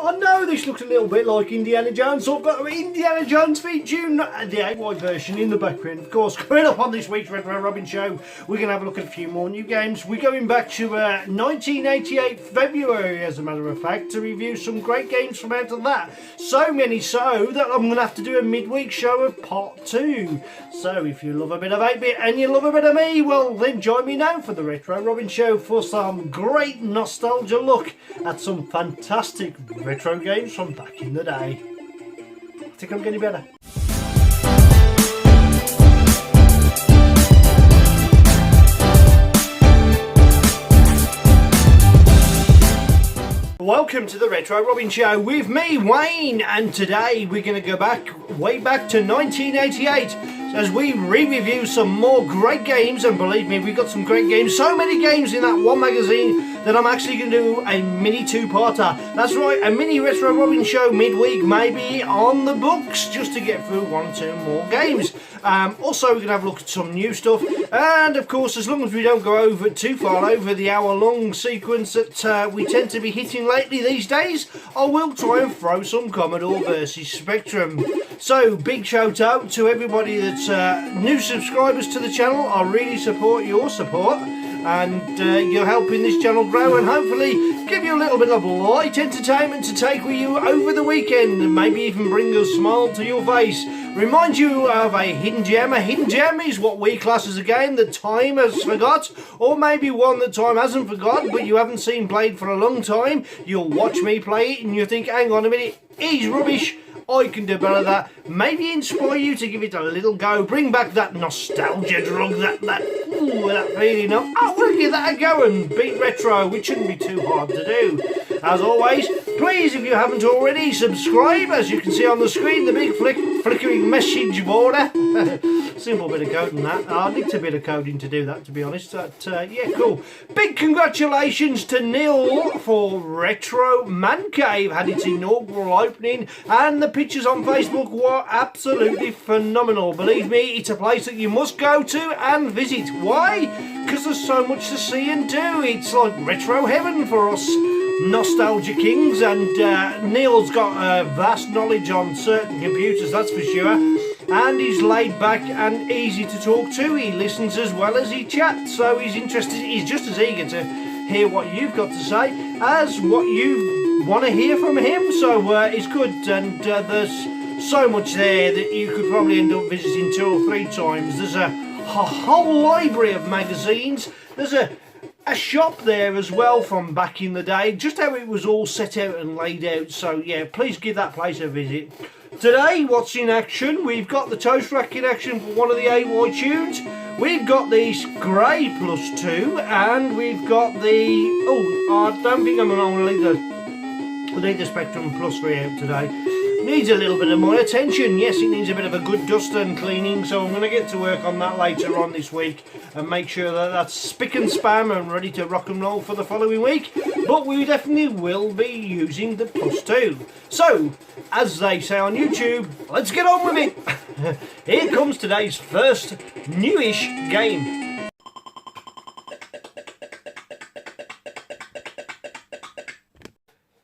I know this looks a little bit like Indiana Jones, so I've got Indiana Jones featuring the 8 version in the background. Of course, coming up on this week's Retro Robin show, we're going to have a look at a few more new games. We're going back to 1988 February, as a matter of fact, to review some great games from out of that. So many so that I'm going to have to do a midweek show of part 2. So if you love a bit of 8-bit and you love a bit of me, well then join me now for the Retro Robin show for some great nostalgia look at some fantastic retro games from back in the day. I think I'm getting better. Welcome to the Retro Robin show with me, Wayne, and today we're going to go back, way back to 1988 as we re-review some more great games. And believe me, we've got some great games, so many games in that one magazine that I'm actually going to do a mini two-parter. That's right, a mini Retro Robin show midweek, maybe on the books, just to get through 1 or 2 more games. Also, we're going to have a look at some new stuff, and of course, as long as we don't go over too far over the hour-long sequence that we tend to be hitting lately these days, I will try and throw some Commodore versus Spectrum. So, big shout out to everybody that's new subscribers to the channel. I really support your support, and you're helping this channel grow and hopefully give you a little bit of light entertainment to take with you over the weekend, and maybe even bring a smile to your face. Remind you of a hidden gem. A hidden gem is what we class as a game that time has forgot, or maybe one that time hasn't forgot but you haven't seen played for a long time. You'll watch me play it and you think, hang on a minute, he's rubbish, I can do better than that. Maybe inspire you to give it a little go. Bring back that nostalgia drug, that feeling of, oh, we'll give that a go and beat retro, which shouldn't be too hard to do. As always, please, if you haven't already, subscribe. As you can see on the screen, the big flickering message border. Simple bit of coding that. I need a bit of coding to do that, to be honest. But, yeah, cool. Big congratulations to Neil for Retro Man Cave. Had its inaugural opening, and the pictures on Facebook were absolutely phenomenal. Believe me, it's a place that you must go to and visit. Why? Because there's so much to see and do. It's like retro heaven for us nostalgia kings, and Neil's got vast knowledge on certain computers, that's for sure, and he's laid back and easy to talk to. He listens as well as he chats, so he's interested, he's just as eager to hear what you've got to say as what you want to hear from him. So it's good, and there's so much there that you could probably end up visiting 2 or 3 times. There's a whole library of magazines. There's a shop there as well from back in the day, just how it was all set out and laid out. So yeah, please give that place a visit. Today, what's in action? We've got the toast rack in action for one of the AY tunes. We've got the Grey Plus 2, and we've got the, oh, I don't think I'm going to leave the Spectrum Plus 3 out today. Needs a little bit of my attention. Yes, it needs a bit of a good dust and cleaning, so I'm going to get to work on that later on this week and make sure that that's spick and span and ready to rock and roll for the following week. But we definitely will be using the Plus 2. So, as they say on YouTube, let's get on with it. Here comes today's first newish game.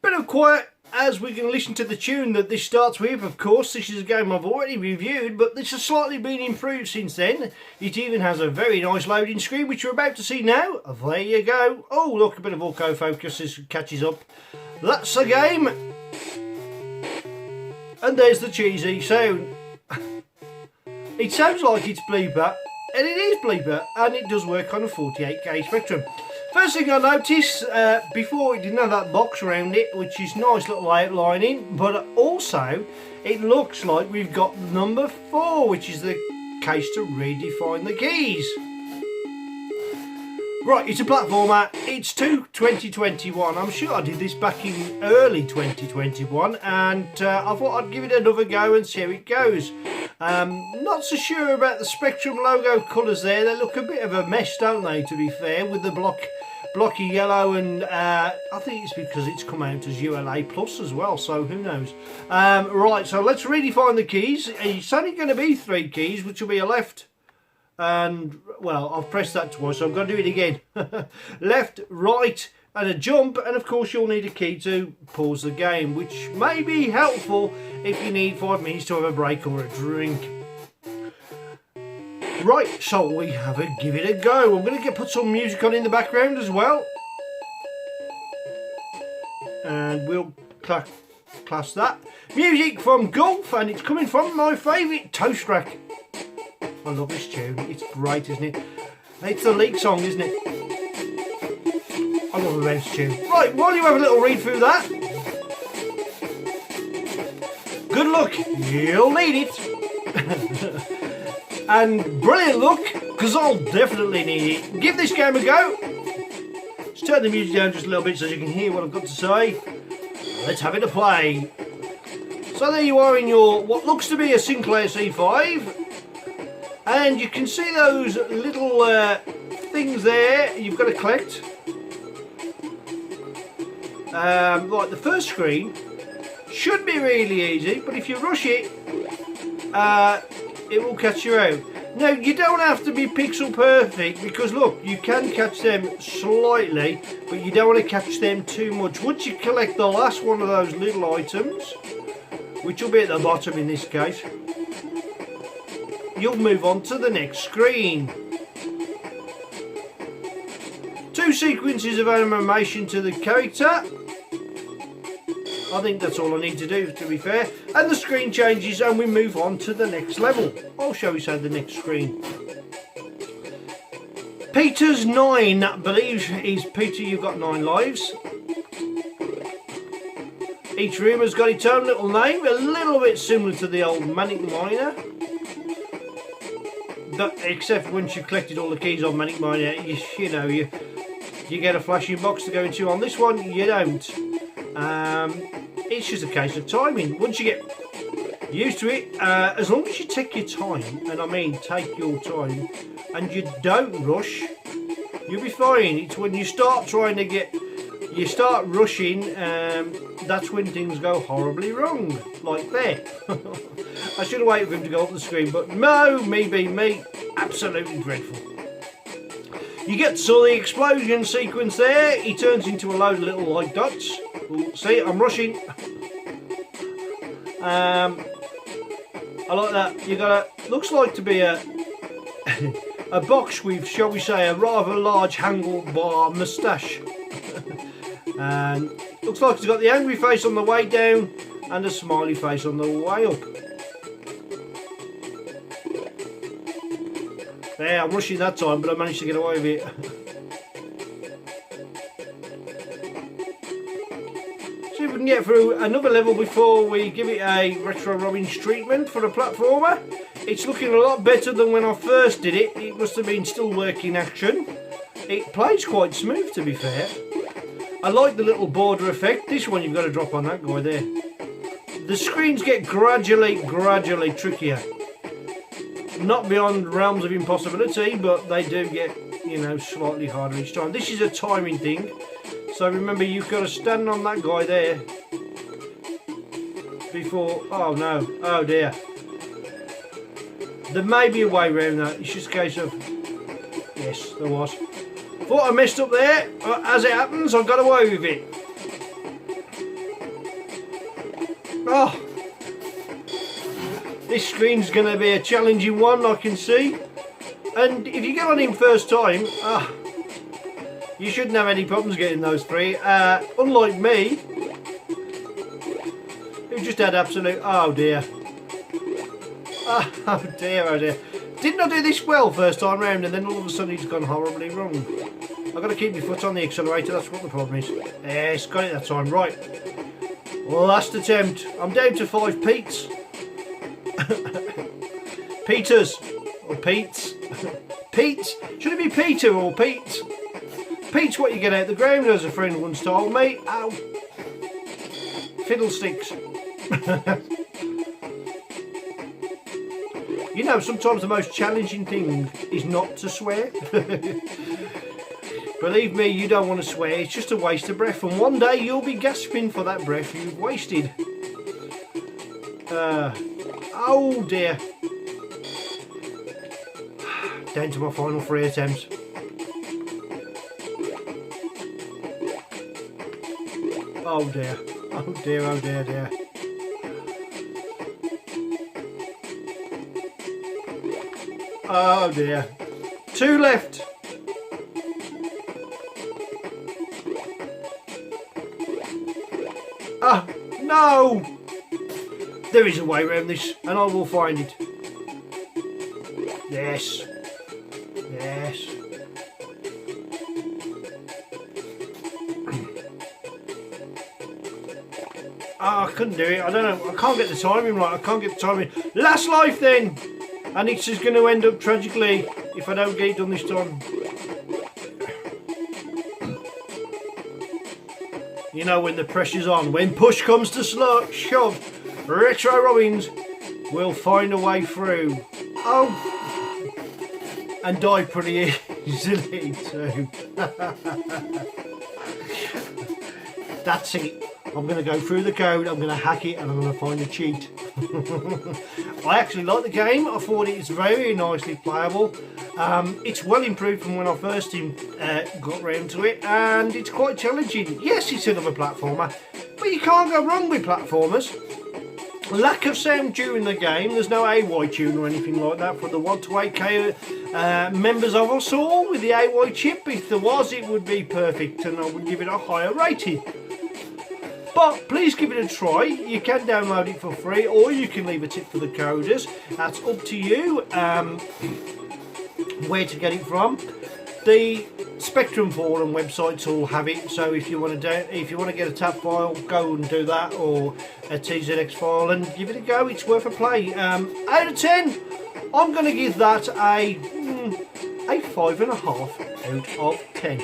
Bit of quiet as we can listen to the tune that this starts with. Of course, this is a game I've already reviewed, but this has slightly been improved since then. It even has a very nice loading screen, which you're about to see now. There you go. Oh, look, a bit of autofocus as it catches up. That's the game. And there's the cheesy sound. It sounds like it's Bleeper, and it is Bleeper, and it does work on a 48K Spectrum. First thing I noticed, before it didn't have that box around it, which is nice little outlining, but also it looks like we've got number 4, which is the case to redefine the keys. Right, it's a platformer, it's 2021. I'm sure I did this back in early 2021, and I thought I'd give it another go and see how it goes. Not so sure about the Spectrum logo colours there. They look a bit of a mess, don't they, to be fair, with the blocky yellow, and I think it's because it's come out as ULA Plus as well, so who knows. Right, so let's redefine the keys. It's only going to be 3 keys, which will be a left, and, well, I've pressed that twice, so I'm going to do it again. Left, right, and a jump, and of course you'll need a key to pause the game, which may be helpful if you need 5 minutes to have a break or a drink. Right, so we have a give it a go. I'm going to put some music on in the background as well, and we'll class that music from Golf, and it's coming from my favourite toast rack. I love this tune, it's great, isn't it? It's the Leak song, isn't it? I love the bounce tune. Right, while you have a little read through that, good luck, you'll need it. And brilliant luck, because I'll definitely need it. Give this game a go. Let's turn the music down just a little bit so you can hear what I've got to say. Let's have it a play. So there you are in your, what looks to be a Sinclair C5. And you can see those little things there you've got to collect. Like the first screen should be really easy, but if you rush it, it will catch you out. Now you don't have to be pixel perfect, because look, you can catch them slightly, but you don't want to catch them too much. Once you collect the last one of those little items, which will be at the bottom in this case, you'll move on to the next screen. 2 sequences of animation to the character. I think that's all I need to do, to be fair. And the screen changes and we move on to the next level. I'll show you the next screen. Peter's 9, I believe is Peter, you've got 9 lives. Each room has got its own little name, a little bit similar to the old Manic Miner. But except once you've collected all the keys on Manic Miner, you get a flashing box to go into. On this one, you don't. It's just a case of timing. Once you get used to it, as long as you take your time, and I mean take your time, and you don't rush, you'll be fine. It's when you start trying to you start rushing, that's when things go horribly wrong, like there. I should have waited for him to go up the screen, but no, me being me, absolutely dreadful. You get to the explosion sequence there. He turns into a load of little light dots. Ooh, see, I'm rushing. I like that. You got a, looks like to be a a box with, shall we say, a rather large handlebar moustache. And looks like it's got the angry face on the way down and a smiley face on the way up. There, I'm rushing that time, but I managed to get away with it. See if we can get through another level before we give it a retro Robbins treatment for a platformer. It's looking a lot better than when I first did it. It must have been still working action. It plays quite smooth, to be fair. I like the little border effect. This one you've got to drop on that guy there. The screens get gradually trickier. Not beyond realms of impossibility, but they do get, slightly harder each time. This is a timing thing, so remember you've got to stand on that guy there before. Oh no, oh dear. There may be a way around that. It's just a case of, yes, there was. Thought I messed up there, but as it happens, I got away with it. Oh. This screen's going to be a challenging one, I can see. And if you get on him first time, you shouldn't have any problems getting those 3. Unlike me, who just had absolute, oh dear. Oh dear, oh dear. Didn't I do this well first time round, and then all of a sudden it's gone horribly wrong. I've got to keep my foot on the accelerator, that's what the problem is. Yes, got it that time, right. Last attempt. I'm down to 5 Pete's. Peters or Pete's. Pete? Should it be Peter or Pete? Pete's what you get out the ground, as a friend once told me. Ow. Fiddlesticks. Sometimes the most challenging thing is not to swear. Believe me, you don't want to swear. It's just a waste of breath, and one day you'll be gasping for that breath you've wasted. Oh dear. Down to my final 3 attempts. Oh dear. Oh dear, oh dear, dear. Oh dear. 2 left. Ah, no! There is a way around this, and I will find it. Yes. Yes. Oh, I couldn't do it. I don't know. I can't get the timing right. I can't get the timing. Last life then! And it's just going to end up tragically if I don't get it done this time. You know, when the pressure's on, when push comes to shove, Retro Robbins will find a way through. Oh! And die pretty easily too. That's it. I'm going to go through the code, I'm going to hack it, and I'm going to find a cheat. I actually like the game. I thought it's very nicely playable. It's well improved from when I first got round to it, and it's quite challenging. Yes, it's another platformer, but you can't go wrong with platformers. Lack of sound during the game. There's no AY tune or anything like that for the 1 to 8K members of us all with the AY chip. If there was, it would be perfect, and I would give it a higher rating. But please give it a try. You can download it for free, or you can leave a tip for the coders. That's up to you where to get it from. The Spectrum forum websites all have it, so if you want to get a TAP file, go and do that, or a TZX file, and give it a go. It's worth a play. Out of 10, I'm going to give that a 5.5 out of 10.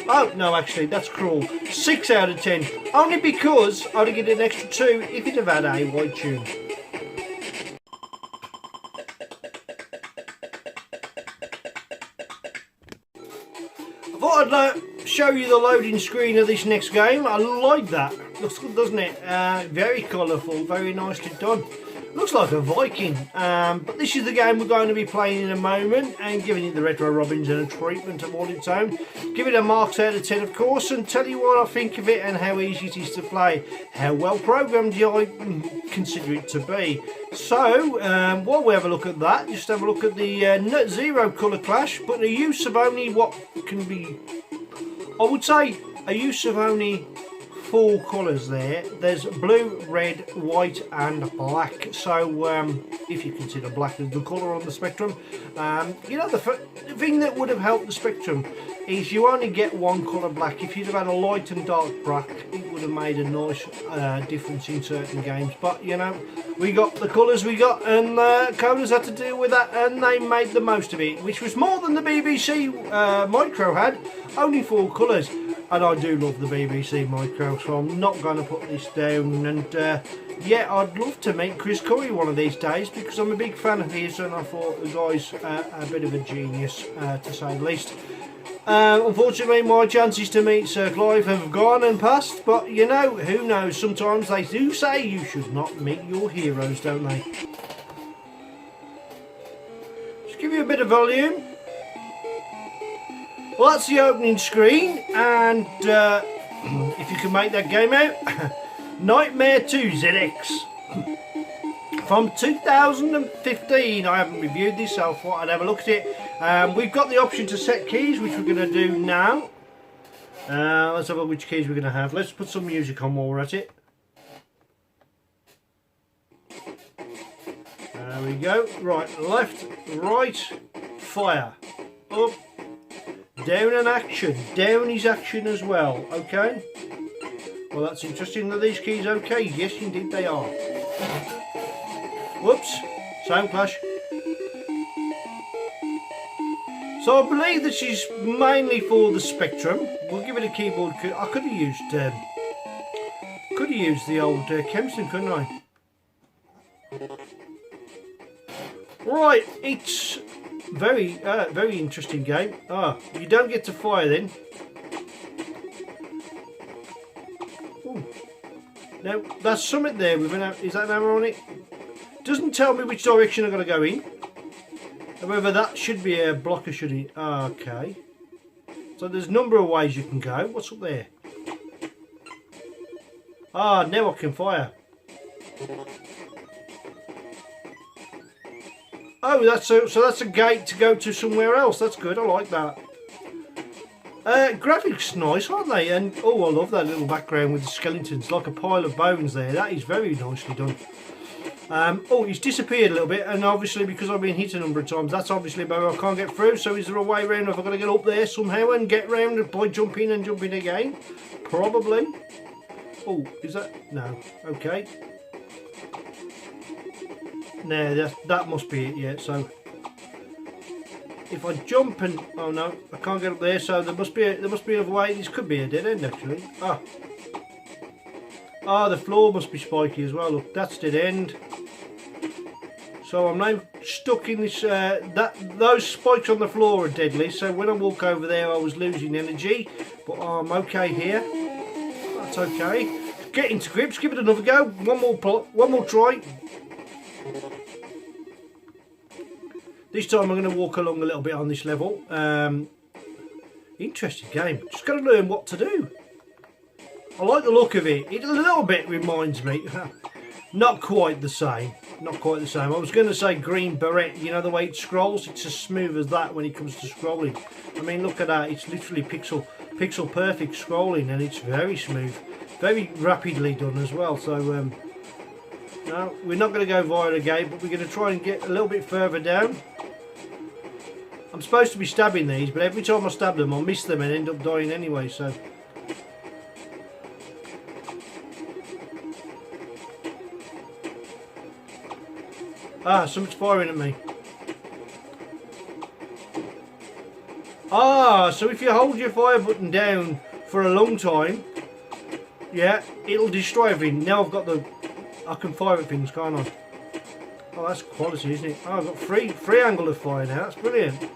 Oh, no, actually, that's cruel. 6 out of 10. Only because I'd get an extra 2 if it had had a white tune. I thought I'd show you the loading screen of this next game. I like that. Looks good, doesn't it? Very colourful, very nicely done. Looks like a Viking, but this is the game we're going to be playing in a moment, and giving it the Retro Robbins and a treatment of all its own. Give it a marks out of 10, of course, and tell you what I think of it and how easy it is to play. How well programmed I consider it to be. So, while we have a look at that, just have a look at the Nut Zero colour clash, but the use of only what can be, I would say, a use of only 4 colours there. There's blue, red, white and black. So if you consider black as the colour on the Spectrum, you know, the thing that would have helped the Spectrum is you only get 1 colour black. If you'd have had a light and dark black, it would have made a nice difference in certain games. But you know, we got the colours we got, and coders had to deal with that, and they made the most of it, which was more than the BBC Micro had. Only 4 colours. And I do love the BBC Micro, so I'm not going to put this down. And yeah, I'd love to meet Chris Curry one of these days, because I'm a big fan of his, and I thought the guy's a bit of a genius, to say the least. Unfortunately, my chances to meet Sir Clive have gone and passed, but you know, who knows? Sometimes they do say you should not meet your heroes, don't they? Just give you a bit of volume. Well, that's the opening screen, and if you can make that game out, Nightmare 2 ZX from 2015. I haven't reviewed this, so I thought I'd have a look at it. We've got the option to set keys, which we're going to do now. Let's have a look which keys we're going to have. Let's put some music on while we're at it. There we go. Right, left, right, fire. Up. Down and action. Down is action as well. Okay. Well, that's interesting. Are these keys okay? Yes, indeed they are. Whoops. Sound clash. So I believe this is mainly for the Spectrum. We'll give it a keyboard. I could have used the old Kempston, couldn't I? Right. It's very interesting game. You don't get to fire then. Ooh. Now that's something there with an, is that an arrow on it? Doesn't tell me which direction I'm going to go in. However, that should be a blocker, should it? Okay. So there's a number of ways you can go. What's up there? Ah, now I can fire. Oh, so that's a gate to go to somewhere else. That's good. I like that. Graphics nice, aren't they? And oh, I love that little background with the skeletons, like a pile of bones there. That is very nicely done. Oh, he's disappeared a little bit, and obviously because I've been hit a number of times, that's obviously where I can't get through. So is there a way around? Have I got to get up there somehow and get round by jumping and jumping again? Probably. Oh, is that? No. Okay. No, that must be it. Yeah. So if I jump and oh no, I can't get up there. So there must be a way. This could be a dead end actually. Ah, the floor must be spiky as well. Look, that's dead end. So I'm now stuck in this. Those spikes on the floor are deadly. So when I walk over there, I was losing energy, but I'm okay here. That's okay. Get into grips. Give it another go. One more try. This time I'm going to walk along a little bit on this level. Interesting game. Just got to learn what to do. I like the look of it. It a little bit reminds me. Not quite the same. Not quite the same. I was going to say Green Beret. You know the way it scrolls? It's as smooth as that when it comes to scrolling. I mean, look at that. It's literally pixel perfect scrolling, and it's very smooth. Very rapidly done as well. So, no, we're not going to go via the gate, but we're going to try and get a little bit further down. I'm supposed to be stabbing these, but every time I stab them, I miss them and end up dying anyway, so... Ah, something's firing at me. Ah, so if you hold your fire button down for a long time, yeah, it'll destroy everything. Now I've got I can fire at things, can't I? Oh, that's quality, isn't it? Oh, I've got free angle of fire now. That's brilliant.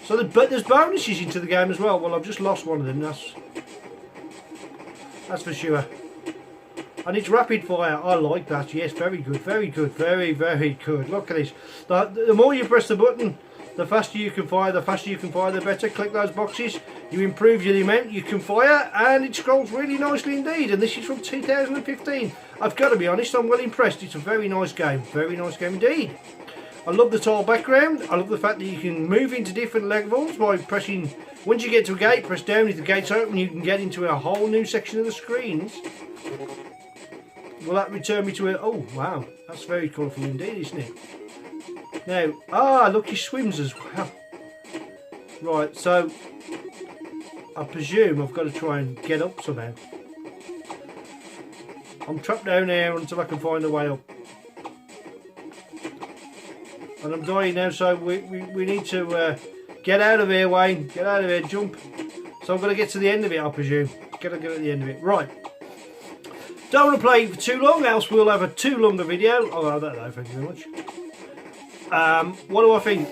So, but there's bonuses into the game as well. Well, I've just lost one of them. That's for sure. And it's rapid fire. I like that. Yes, very good, very good, very, very good. Look at this. The more you press the button, the faster you can fire. The faster you can fire, the better. Click those boxes. You improve the amount you can fire, and it scrolls really nicely indeed. And this is from 2015. I've got to be honest, I'm well impressed. It's a very nice game. Very nice game indeed. I love the tile background. I love the fact that you can move into different levels by pressing. Once you get to a gate, press down. If the gate's open, you can get into a whole new section of the screens. Will that return me to a... Oh, wow. That's very colourful indeed, isn't it? Now, look, he swims as well. Right, so... I presume I've got to try and get up somehow. I'm trapped down here until I can find a way up. And I'm dying now, so we need to get out of here, Wayne. Get out of here, jump. So I'm going to get to the end of it, I presume. Gotta get at the end of it. Right. Don't want to play for too long, else we'll have a too long a video. Oh, I don't know, thank you very much. What do I think?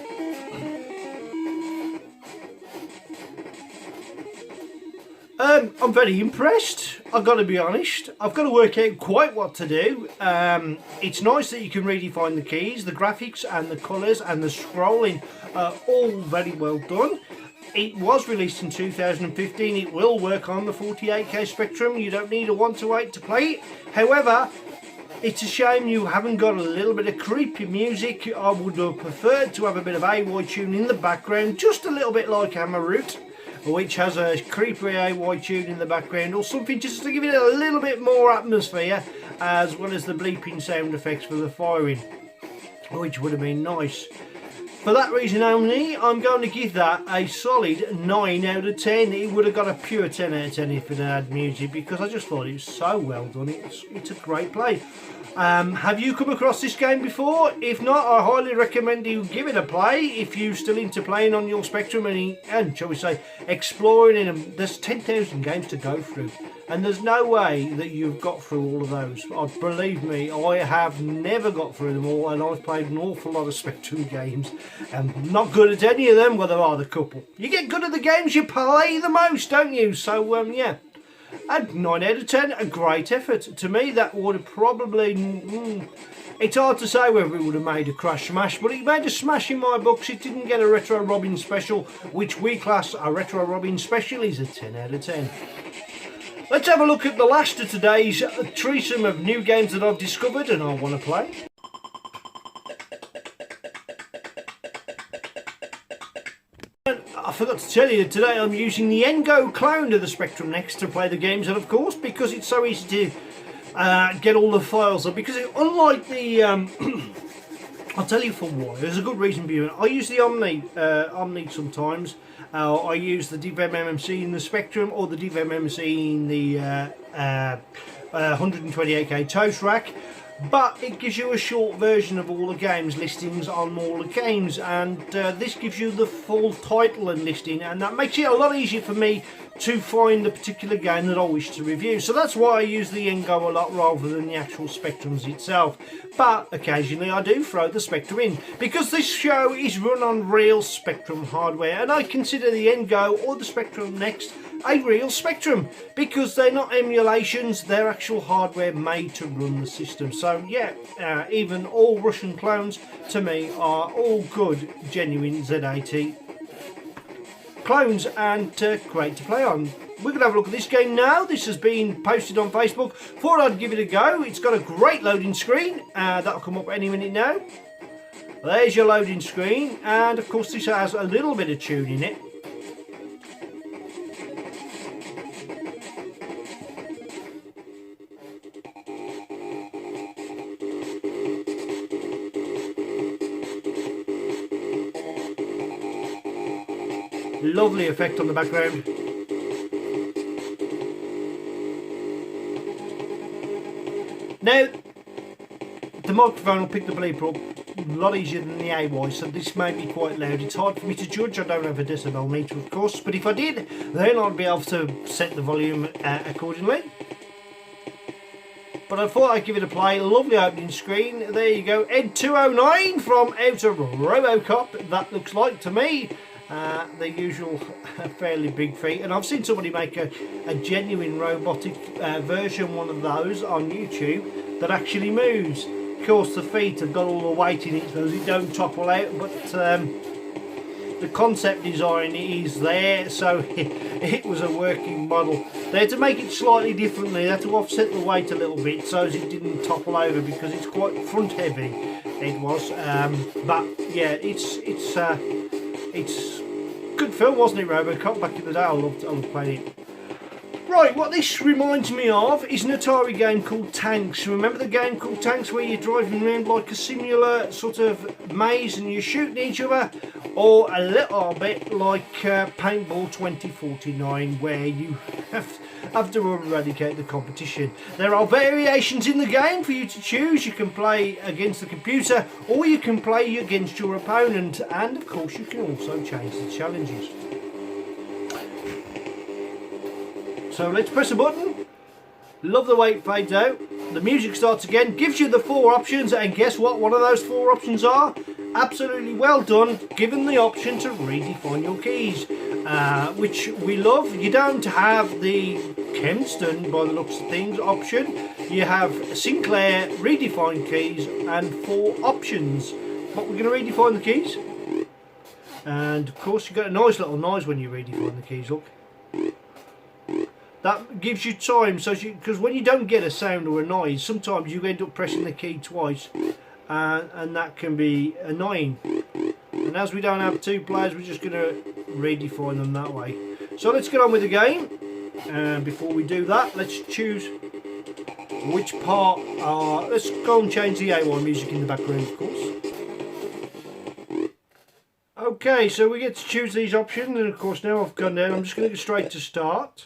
I'm very impressed. I've got to be honest. I've got to work out quite what to do. It's nice that you can redefine the keys, the graphics and the colours and the scrolling are all very well done. It was released in 2015. It will work on the 48K Spectrum. You don't need a 128 to play it. However, it's a shame you haven't got a little bit of creepy music. I would have preferred to have a bit of AY tune in the background, just a little bit like Hammerroot, which has a creepy AY tune in the background, or something just to give it a little bit more atmosphere, as well as the bleeping sound effects for the firing, which would have been nice. For that reason only, I'm going to give that a solid 9 out of 10. It would have got a pure 10 out of 10 if it had music, because I just thought it was so well done. It's a great play. Have you come across this game before? If not, I highly recommend you give it a play if you're still into playing on your Spectrum and shall we say, exploring in them. There's 10,000 games to go through, and there's no way that you've got through all of those. Believe me, I have never got through them all, and I've played an awful lot of Spectrum games, and not good at any of them. Well, there are the couple. You get good at the games you play the most, don't you? So, yeah. And 9 out of 10, a great effort. To me, that would have probably... it's hard to say whether it would have made a crash smash, but it made a smash in my books. It didn't get a Retro Robbins special, which we class a Retro Robbins special is a 10 out of 10. Let's have a look at the last of today's threesome of new games that I've discovered and I want to play. I forgot to tell you, today I'm using the Ngo clone of the Spectrum Next to play the games, and of course because it's so easy to get all the files up, because unlike the I'll tell you for why, there's a good reason behind it. I use the Omni sometimes. I use the DVM-MMC in the Spectrum, or the DVM-MMC in the 128K toast rack, but it gives you a short version of all the games listings on all the games, and this gives you the full title and listing, and that makes it a lot easier for me to find the particular game that I wish to review. So that's why I use the Ngo a lot rather than the actual Spectrums itself. But occasionally I do throw the Spectrum in, because this show is run on real Spectrum hardware, and I consider the Ngo or the Spectrum Next a real Spectrum, because they're not emulations, they're actual hardware made to run the system. So yeah, even all Russian clones to me are all good, genuine Z80 clones, and great to play on. We're going to have a look at this game now. This has been posted on Facebook. Thought I'd give it a go. It's got a great loading screen. That'll come up any minute now. There's your loading screen, and of course this has a little bit of tune in it. Lovely effect on the background. Now, the microphone will pick the bleeper up a lot easier than the AY, so this may be quite loud. It's hard for me to judge. I don't have a decibel meter, of course, but if I did, then I'd be able to set the volume accordingly. But I thought I'd give it a play. A lovely opening screen. There you go. ED-209 from out of RoboCop, that looks like to me. The usual fairly big feet, and I've seen somebody make a genuine robotic version, one of those on YouTube that actually moves. Of course the feet have got all the weight in it so it don't topple out, but the concept design is there, so it was a working model. They had to make it slightly differently. They had to offset the weight a little bit so as it didn't topple over, because it's quite front heavy, it was. But yeah, it's good film, wasn't it, RoboCop? Back in the day, I loved playing it. Right, what this reminds me of is an Atari game called Tanks. Remember the game called Tanks, where you're driving around like a similar sort of maze and you're shooting each other? Or a little bit like Paintball 2049, where you have to eradicate the competition. There are variations in the game for you to choose. You can play against the computer, or you can play against your opponent, and of course you can also change the challenges. So let's press a button. Love the way it fades out. The music starts again, gives you the 4 options, and guess what one of those 4 options are? Absolutely well done, given the option to redefine your keys, which we love. You don't have the Kempston, by the looks of things, option. You have Sinclair, redefine keys, and 4 options. But we're going to redefine the keys, and of course you get a nice little noise when you redefine the keys. Look, that gives you time, so because when you don't get a sound or a noise, sometimes you end up pressing the key twice, and that can be annoying. And as we don't have 2 players, we're just going to redefine them that way. So let's get on with the game. And before we do that, let's choose which part. Let's go and change the A1 music in the background, of course. Okay, so we get to choose these options, and of course now I've gone down, I'm just going to go straight to start.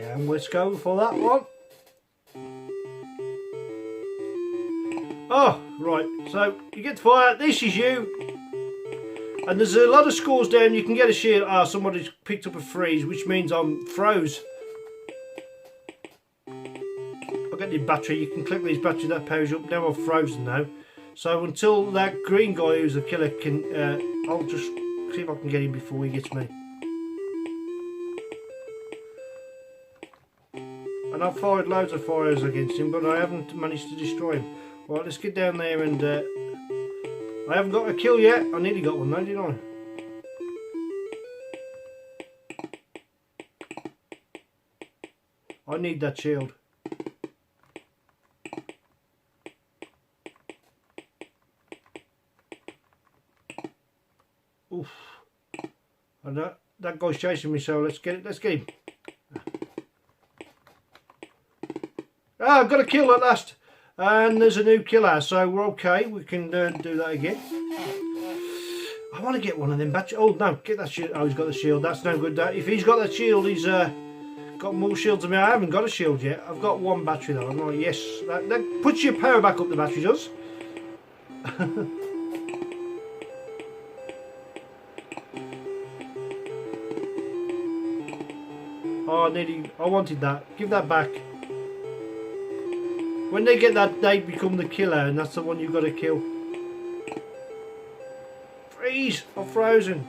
And let's go for that one. Oh, right, so you get to fire, this is you. And there's a lot of scores down, you can get a shield. Somebody's picked up a freeze, which means I'm froze. I'll get the battery, you can click these batteries, that powers up. Now I'm frozen now. So until that green guy who's the killer can, I'll just see if I can get him before he gets me. And I've fired loads of fires against him, but I haven't managed to destroy him. Right, let's get down there, and I haven't got a kill yet. I nearly got one though, didn't I? I need that shield. Oof. And that guy's chasing me, so let's get it. Let's get him. Ah, I've got a kill at last. And there's a new killer, so we're okay. We can do that again. I want to get one of them batteries. Oh no, get that shield. Oh, he's got the shield. That's no good. If he's got that shield, he's got more shields than me. I haven't got a shield yet. I've got one battery though. I'm like, yes, that puts your power back up. The battery does. Oh, I wanted that. Give that back. When they get that, they become the killer, and that's the one you've got to kill. Freeze! I'm frozen.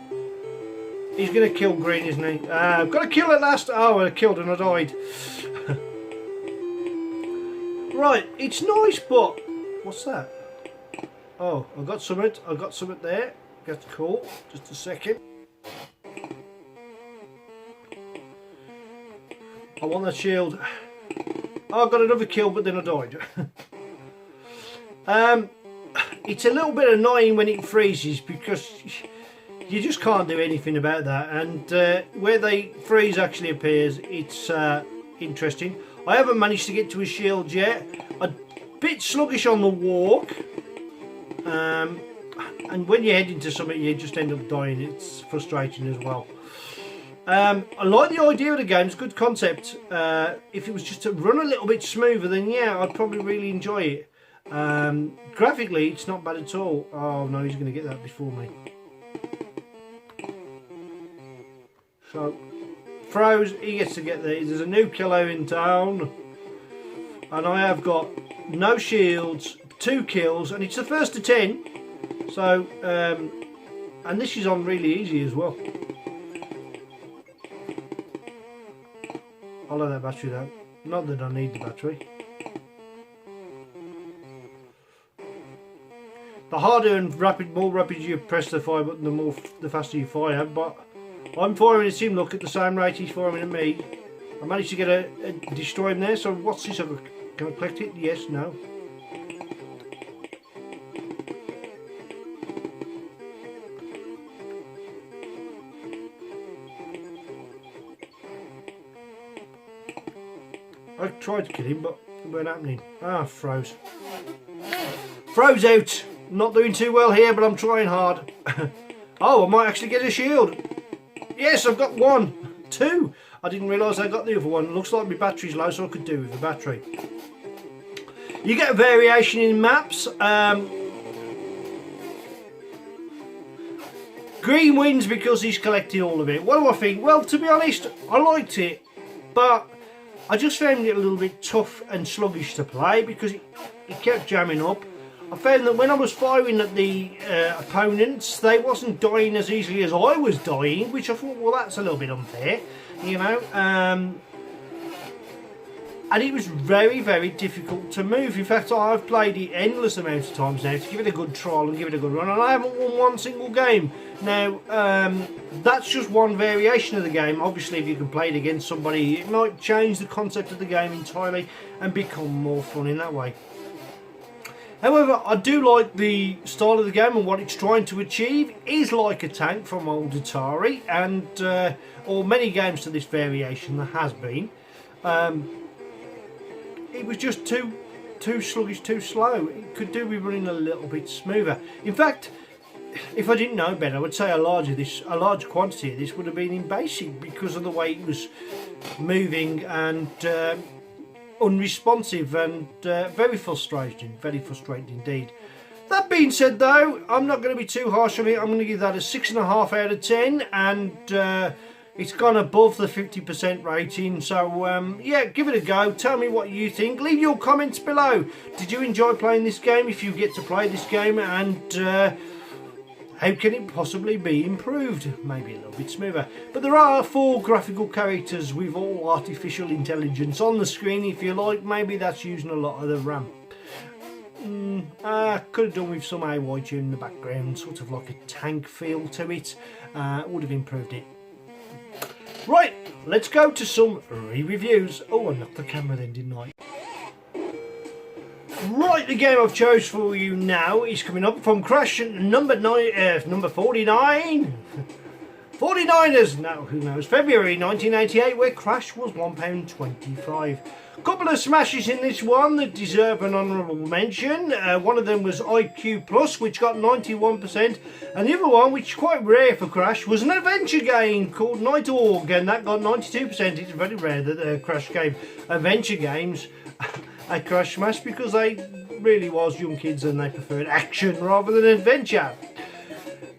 He's going to kill green, isn't he? I've got to kill at last. Oh, I killed and I died. Right, it's nice, but what's that? Oh, I got something. I got something there. That's cool. Just a second. I want that shield. Oh, I got another kill, but then I died. It's a little bit annoying when it freezes because you just can't do anything about that. And where the freeze actually appears, it's interesting. I haven't managed to get to a shield yet. A bit sluggish on the walk. And when you head into something, you just end up dying. It's frustrating as well. I like the idea of the game. It's a good concept. If it was just to run a little bit smoother, then yeah, I'd probably really enjoy it. Graphically, it's not bad at all. Oh no, he's going to get that before me. So, froze, he gets to get there. There's a new killer in town. And I have got no shields, 2 kills, and it's the first to 10. So, and this is on really easy as well. I'll let that battery down. Not that I need the battery. The harder and more rapid you press the fire button, the faster you fire. But I'm firing at him. Look at the same rate he's firing at me. I managed to get a destroy him there. So what's this? Can I collect it? Yes. No. I tried to kill him, but it wasn't happening. Ah, froze. Froze out. Not doing too well here, but I'm trying hard. Oh, I might actually get a shield. Yes, I've got 1. 2. I didn't realise I got the other one. Looks like my battery's low, so I could do with the battery. You get a variation in maps. Green wins because he's collected all of it. What do I think? Well, to be honest, I liked it, but I just found it a little bit tough and sluggish to play because it kept jamming up. I found that when I was firing at the opponents, they wasn't dying as easily as I was dying, which I thought, well, that's a little bit unfair, you know. And it was very, very difficult to move. In fact, I've played it endless amounts of times now to give it a good trial and give it a good run, and I haven't won one single game. Now, that's just one variation of the game. Obviously, if you can play it against somebody, it might change the concept of the game entirely and become more fun in that way. However, I do like the style of the game and what it's trying to achieve. Is like a tank from old Atari, and or many games to this variation there has been. It was just too sluggish, too slow. It could do with running a little bit smoother. In fact, if I didn't know better, I would say a large quantity of this would have been in basic because of the way it was moving and unresponsive and very frustrating indeed. That being said though, I'm not going to be too harsh on it. I'm going to give that a 6.5 out of 10, and it's gone above the 50% rating, so yeah, give it a go. Tell me what you think. Leave your comments below. Did you enjoy playing this game? If you get to play this game, and how can it possibly be improved? Maybe a little bit smoother. But there are 4 graphical characters with all artificial intelligence on the screen. If you like, maybe that's using a lot of the RAM. Could have done with some AY tune in the background, sort of like a tank feel to it. Would have improved it. Right, let's go to some re-reviews. Oh, I knocked the camera then, didn't I? Right, the game I've chose for you now is coming up from Crash number 49. 49ers, now who knows, February 1988, where Crash was £1.25. Couple of smashes in this one that deserve an honourable mention. One of them was IQ Plus, which got 91%, and the other one, which is quite rare for Crash, was an adventure game called Night Org, and that got 92%. It's very rare that Crash gave adventure games a Crash smash, because they really was young kids and they preferred action rather than adventure.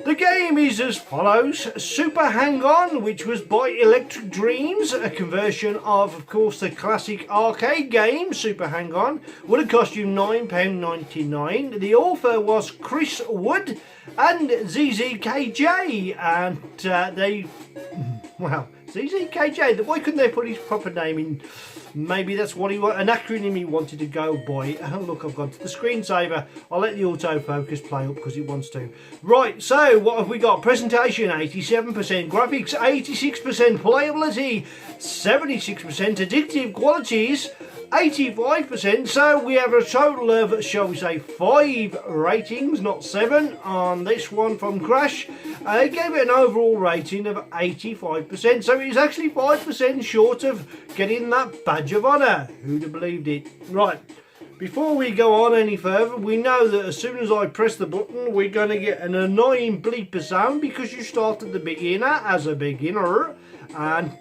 The game is as follows: Super Hang-On, which was by Electric Dreams, a conversion of course, the classic arcade game Super Hang-On, would have cost you £9.99. The author was Chris Wood and ZZKJ, and ZZKJ, why couldn't they put his proper name in? Maybe that's what an acronym he wanted to go by. Oh, look, I've gone to the screensaver. I'll let the autofocus play up because it wants to. Right, so what have we got? Presentation 87%, graphics 86%, playability 76%, addictive qualities 85%. So we have a total of, shall we say, 5 ratings, not 7, on this one from Crash. I gave it an overall rating of 85%, so it was actually 5% short of getting that badge of honour. Who'd have believed it? Right, before we go on any further, we know that as soon as I press the button, we're going to get an annoying bleeper sound because you started the beginner as a beginner, and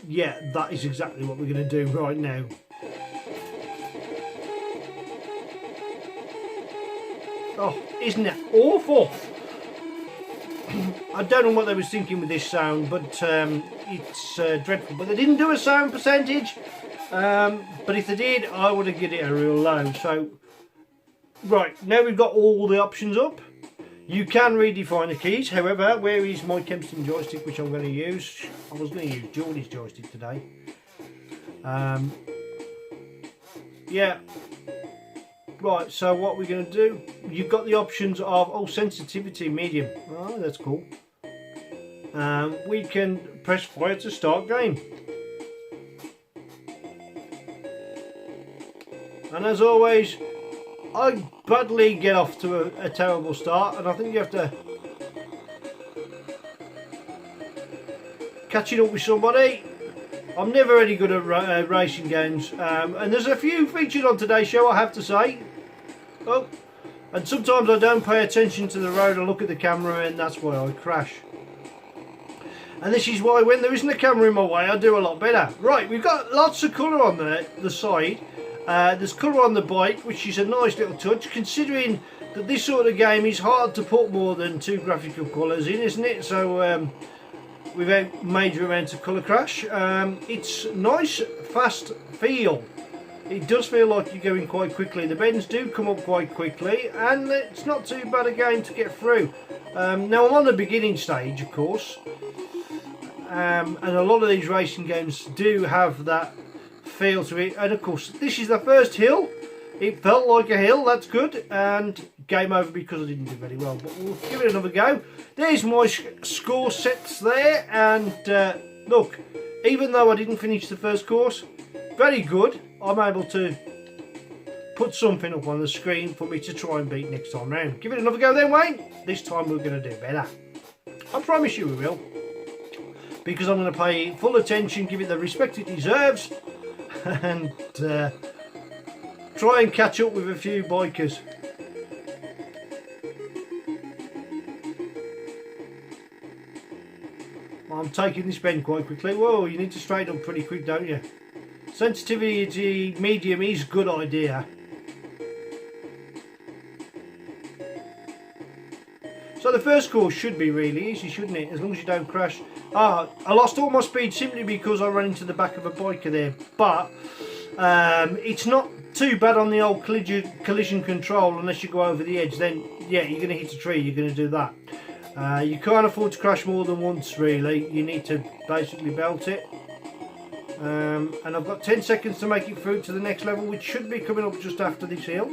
yeah, that is exactly what we're going to do right now. Oh, isn't it awful? I don't know what they was thinking with this sound, but it's dreadful. But they didn't do a sound percentage. But if they did, I would have given it a real low. So, right, now we've got all the options up. You can redefine the keys. However, where is my Kempston joystick, which I'm going to use? I was going to use Geordie's joystick today. Yeah. Right, so what we're going to do, you've got the options of, sensitivity, medium. Oh, that's cool. We can press fire to start game. And as always, I badly get off to a terrible start, and I think you have to catching up with somebody. I'm never any good at racing games, and there's a few featured on today's show, I have to say. Oh, and sometimes I don't pay attention to the road, I look at the camera, and that's why I crash. And this is why when there isn't a camera in my way, I do a lot better. Right, we've got lots of colour on the side. There's colour on the bike, which is a nice little touch, considering that this sort of game is hard to put more than 2 graphical colours in, isn't it? So without major amounts of colour crash. It's nice, fast feel. It does feel like you're going quite quickly. The bends do come up quite quickly, and it's not too bad a game to get through. Now I'm on the beginning stage, of course, and a lot of these racing games do have that feel to it. And of course, this is the first hill. It felt like a hill, that's good, and game over because I didn't do very well, but we'll give it another go. There's my score sets there, and look, even though I didn't finish the first course, very good. I'm able to put something up on the screen for me to try and beat next time round. Give it another go then, Wayne. This time we're going to do better. I promise you we will. Because I'm going to pay full attention, give it the respect it deserves, and try and catch up with a few bikers. I'm taking this bend quite quickly. Whoa, you need to straighten up pretty quick, don't you? Sensitivity medium is a good idea. So the first course should be really easy, shouldn't it? As long as you don't crash. I lost all my speed simply because I ran into the back of a biker there. But it's not too bad on the old collision control unless you go over the edge. Then, yeah, you're going to hit a tree, you're going to do that. You can't afford to crash more than once, really. You need to basically belt it. And I've got 10 seconds to make it through to the next level, which should be coming up just after this hill.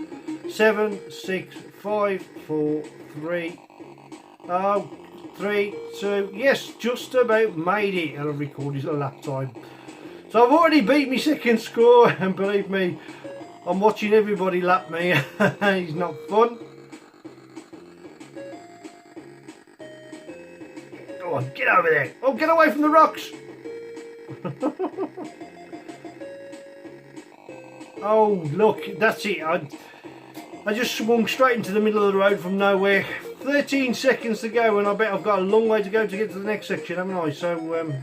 7, 6, 5, 4, 3. Oh, 3, 2, yes, just about made it, and I've recorded a lap time. So I've already beat my second score, and believe me, I'm watching everybody lap me. It's not fun. Go on, get over there. Oh, get away from the rocks. Oh, look, that's it. I just swung straight into the middle of the road from nowhere. 13 seconds to go, and I bet I've got a long way to go to get to the next section, haven't I? So, I'm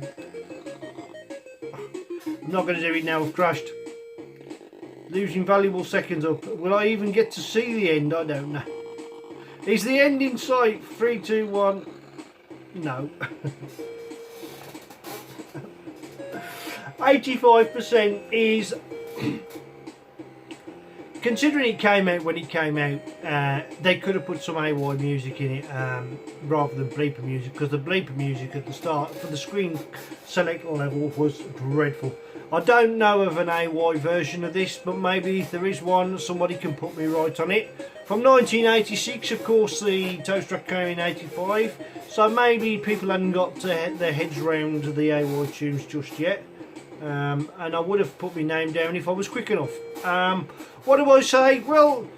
not going to do it now. I've crashed. Losing valuable seconds up. Will I even get to see the end? I don't know. Is the end in sight? 3, 2, 1. No. 85% is... Considering it came out when it came out, they could have put some AY music in it rather than bleeper music, because the bleeper music at the start for the screen select level was dreadful. I don't know of an AY version of this, but maybe if there is one, somebody can put me right on it. From 1986, of course, the Toast Track came in 85, so maybe people hadn't got their heads round the AY tunes just yet. And I would have put my name down if I was quick enough. What do I say? Well,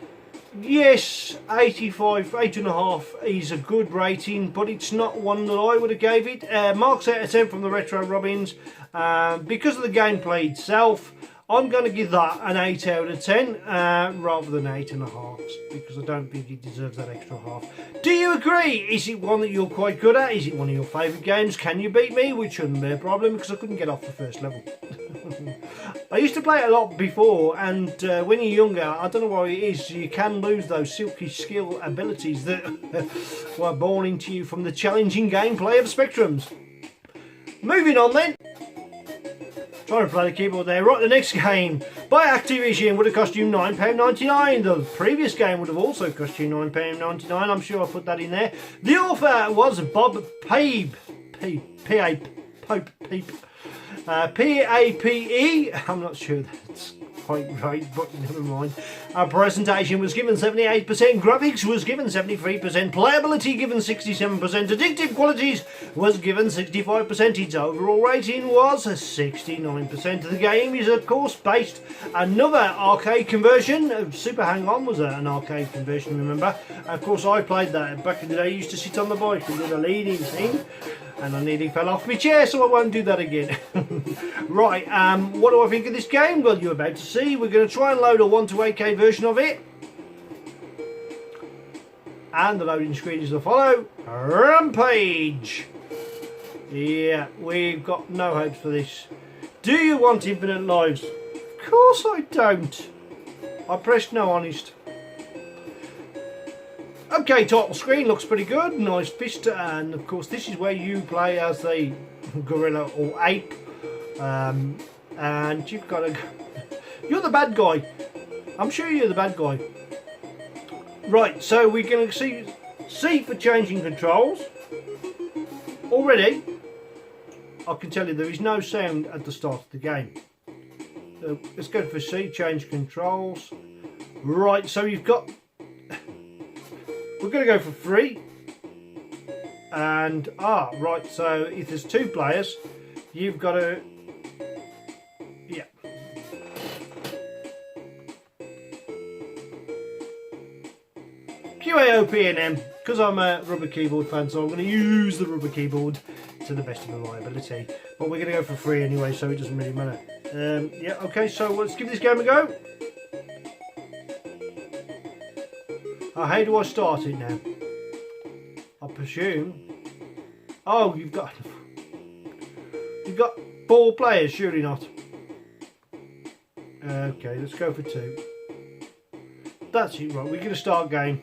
yes, 85, 8.5 is a good rating, but it's not one that I would have gave it. Marks out of 10 from the Retro Robbins. Because of the gameplay itself, I'm going to give that an 8 out of 10 rather than 8.5, because I don't think it deserves that extra half. Do you agree? Is it one that you're quite good at? Is it one of your favourite games? Can you beat me? Which shouldn't be a problem, because I couldn't get off the first level. I used to play it a lot before, and when you're younger, I don't know why it is, you can lose those silky skill abilities that were born into you from the challenging gameplay of Spectrums. Moving on then. Trying to play the keyboard there. Right, the next game by Activision would have cost you £9.99. The previous game would have also cost you £9.99. I'm sure I put that in there. The author was Bob Pape. P-A-P-E. I'm not sure that's quite right, but never mind. Our presentation was given 78%, graphics was given 73%, playability given 67%, addictive qualities was given 65%, its overall rating was 69%. The game is of course based another arcade conversion. Super Hang-On was an arcade conversion, remember? Of course I played that back in the day. I used to sit on the bike and do the leading thing, and I nearly fell off my chair, so I won't do that again. Right, what do I think of this game? Well, you're about to see. We're going to try and load a 1 to 8K version of it. And the loading screen is the follow. Rampage! Yeah, we've got no hopes for this. Do you want infinite lives? Of course I don't. I pressed no honest. Okay, title screen looks pretty good. Nice vista, and of course this is where you play as a gorilla or ape. And you've got to... You're the bad guy. I'm sure you're the bad guy. Right, so we're going to see for changing controls. Already, I can tell you there is no sound at the start of the game. So let's go for C, change controls. Right, so you've got... We're going to go for 3. And, right, so if there's 2 players, you've got to... Yeah. QAOP&M, because I'm a rubber keyboard fan, so I'm going to use the rubber keyboard to the best of my ability. But we're going to go for 3 anyway, so it doesn't really matter. Yeah, okay, so let's give this game a go. How do I start it now? I presume... Oh, you've got 4 players, surely not. Okay, let's go for 2. That's it, right, we're going to start game.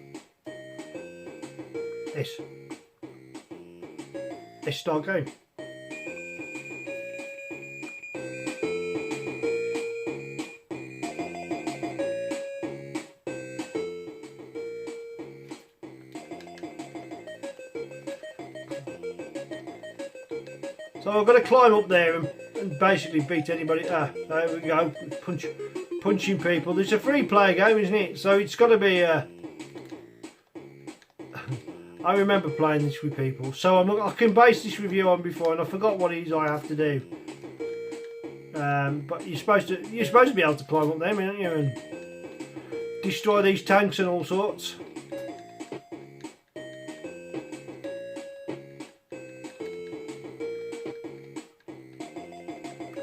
Let's start game. So I've got to climb up there and basically beat anybody. There we go. Punching people. It's a free player game, isn't it? So it's got to be I remember playing this with people, so I can base this review on before, and I forgot what it is I have to do. But you're supposed to be able to climb up them, aren't you, and destroy these tanks and all sorts.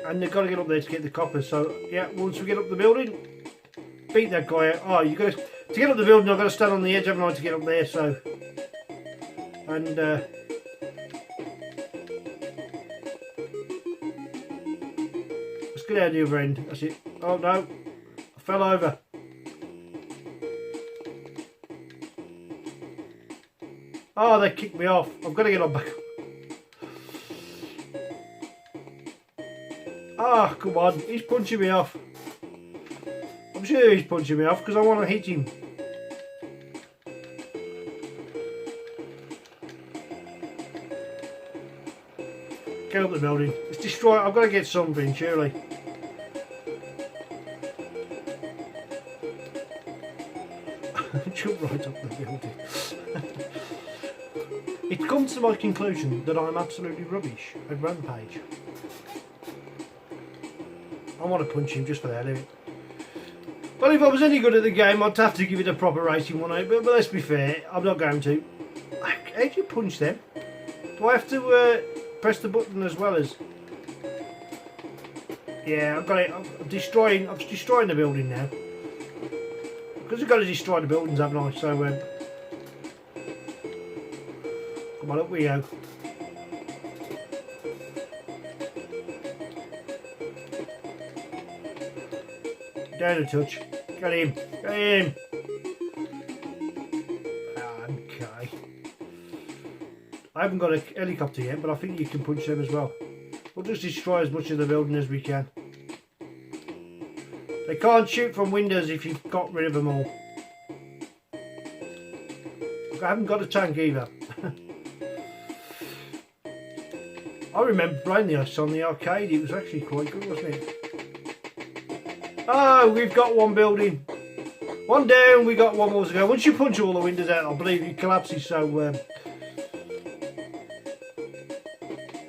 And they've got to get up there to get the copper. So yeah, once we get up the building, beat that guy out. Oh, you got to get up the building. I've got to stand on the edge, haven't I, to get up there. So, and let's get out the other end. That's it. Oh no, I fell over. Oh, they kicked me off. I've got to get on back. Ah, come on, he's punching me off. I'm sure he's punching me off because I want to hit him. Get up the building. Let's destroy it. I've got to get something, surely. Jump right up the building. It comes to my conclusion that I'm absolutely rubbish at Rampage. I want to punch him just for the hell of it. Well, if I was any good at the game, I'd have to give it a proper rating, wouldn't I? But let's be fair, I'm not going to. How do you punch them? Do I have to press the button as well as? Yeah, I've got it. I'm destroying the building now. Because I've got to destroy the buildings, haven't I? So, come on, up we go. Down a touch. Got him. Got him. Okay. I haven't got a helicopter yet, but I think you can punch them as well. We'll just destroy as much of the building as we can. They can't shoot from windows if you've got rid of them all. I haven't got a tank either. I remember playing this on the arcade. It was actually quite good, wasn't it? Oh, we've got one building. One down, we got one more to go. Once you punch all the windows out, I believe it collapses, so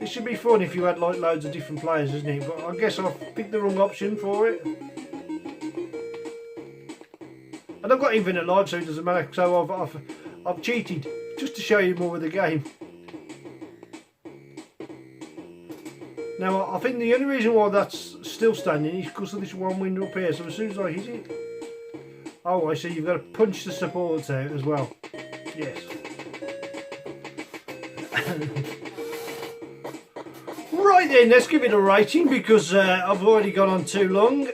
this should be fun if you had like loads of different players, isn't it? But I guess I've picked the wrong option for it. And I've got infinite life, so it doesn't matter. So I've cheated just to show you more of the game. Now, I think the only reason why that's still standing is because of this one window up here. So as soon as I hit it... Oh, I see, you've got to punch the supports out as well. Yes. Right then, let's give it a rating because I've already gone on too long.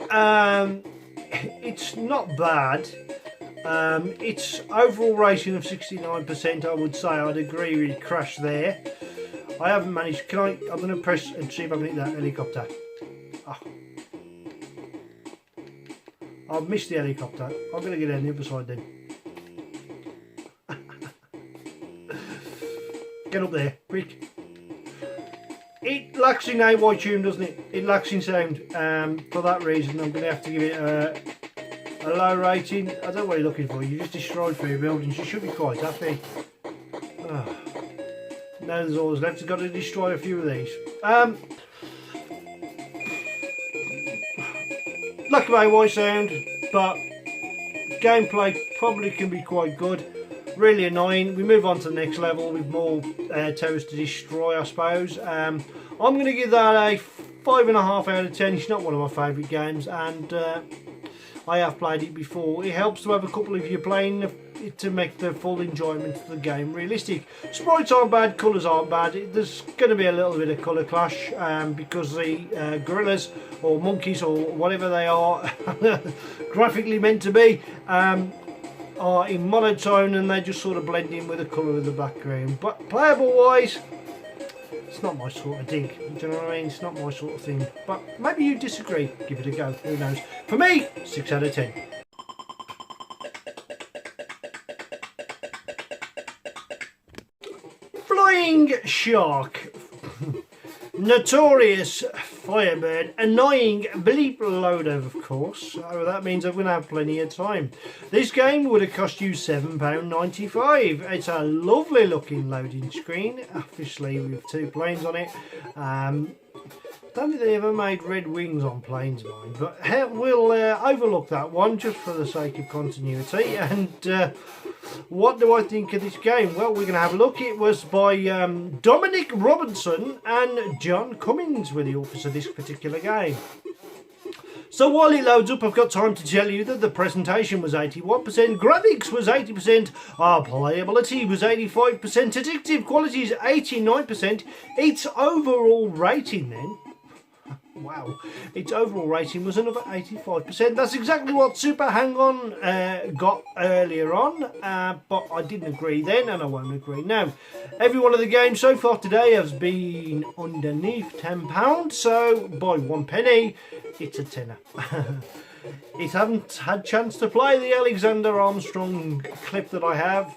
It's not bad. Its overall rating of 69%, I would say. I'd agree with Crash there. I haven't managed. I'm going to press and see if I can hit that helicopter. Oh. I've missed the helicopter. I'm going to get on the other side then. Get up there, quick. It lacks in AY tune, doesn't it? It lacks in sound. For that reason, I'm going to have to give it a low rating. I don't know what you're looking for. You just destroyed 3 buildings. You should be quite happy. Oh. Now there's always left. You've got to destroy a few of these. Lack of AY sound, but gameplay probably can be quite good. Really annoying. We move on to the next level with more towers to destroy, I suppose. I'm going to give that a 5.5 out of 10. It's not one of my favourite games, and I have played it before. It helps to have a couple of you playing it to make the full enjoyment of the game realistic. Sprites aren't bad, colours aren't bad. There's going to be a little bit of colour clash because the gorillas or monkeys or whatever they are graphically meant to be are in monotone and they just sort of blend in with the colour of the background. But playable wise, it's not my sort of dig. Do you know what I mean? It's not my sort of thing. But maybe you disagree. Give it a go. Who knows? For me, 6 out of 10. Flying Shark. Notorious Firebird. Annoying bleep loader, of course. So that means I'm going to have plenty of time. This game would have cost you £7.95. It's a lovely looking loading screen, obviously with 2 planes on it. Don't think they ever made red wings on planes, mind, but we'll overlook that one just for the sake of continuity. And what do I think of this game? Well, we're going to have a look. It was by Dominic Robinson and John Cummins were the authors of this particular game. So while it loads up, I've got time to tell you that the presentation was 81%, graphics was 80%, playability was 85%, addictive quality is 89%, its overall rating then, wow, its overall rating was another 85%. That's exactly what Super Hang-On got earlier on, but I didn't agree then and I won't agree now. Every one of the games so far today has been underneath £10, so by 1 penny, it's a tenner. It haven't had chance to play the Alexander Armstrong clip that I have,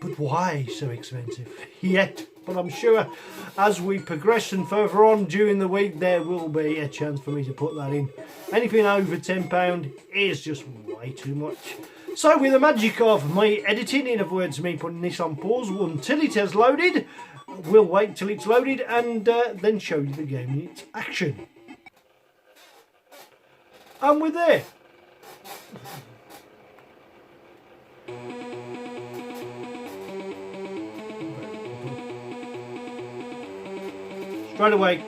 but why so expensive yet? But I'm sure as we progress and further on during the week there will be a chance for me to put that in. Anything over £10 is just way too much. So with the magic of my editing, in other words me putting this on pause until it has loaded, we'll wait till it's loaded and then show you the game in its action. And we're there. Straight away,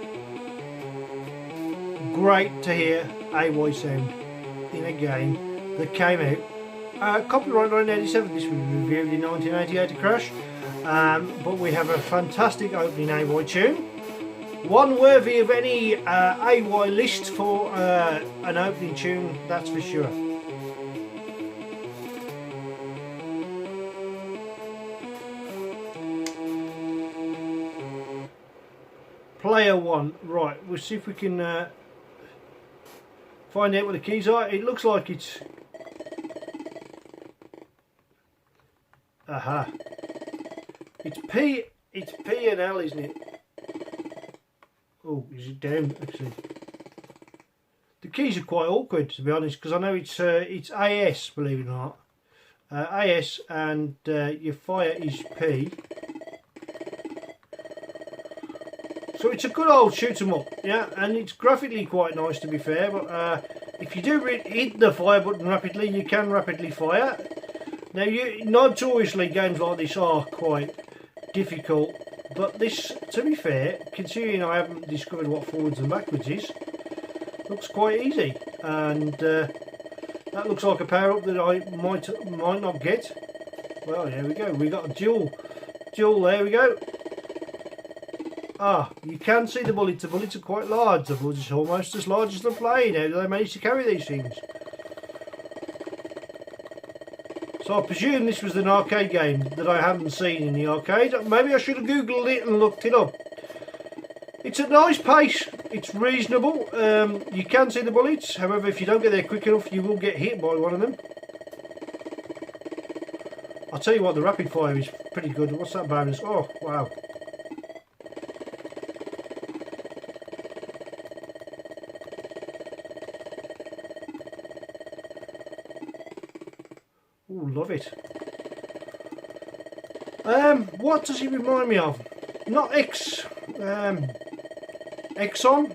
great to hear AY sound in a game that came out. Copyright 1987, this was reviewed in 1988 to Crash, but we have a fantastic opening AY tune. One worthy of any AY list for an opening tune, that's for sure. Player 1, right, we'll see if we can find out what the keys are. It looks like it's... Aha. It's P and L, isn't it? Oh, is it down, actually? The keys are quite awkward, to be honest, because I know it's AS, believe it or not. AS and your fire is P. So it's a good old shoot 'em up, yeah, and it's graphically quite nice to be fair, but if you do hit the fire button rapidly, you can rapidly fire. Now, notoriously games like this are quite difficult, but this, to be fair, considering I haven't discovered what forwards and backwards is, looks quite easy, and that looks like a power up that I might not get. Well, there we go, we got a dual, there we go. Ah, you can see the bullets. The bullets are quite large. The bullets are almost as large as the plane. How do they manage to carry these things? So I presume this was an arcade game that I haven't seen in the arcade. Maybe I should have googled it and looked it up. It's a nice pace. It's reasonable. You can see the bullets. However, if you don't get there quick enough, you will get hit by one of them. I'll tell you what, the rapid fire is pretty good. What's that bonus? Oh, wow. Ooh, love it. What does it remind me of? Not Exxon,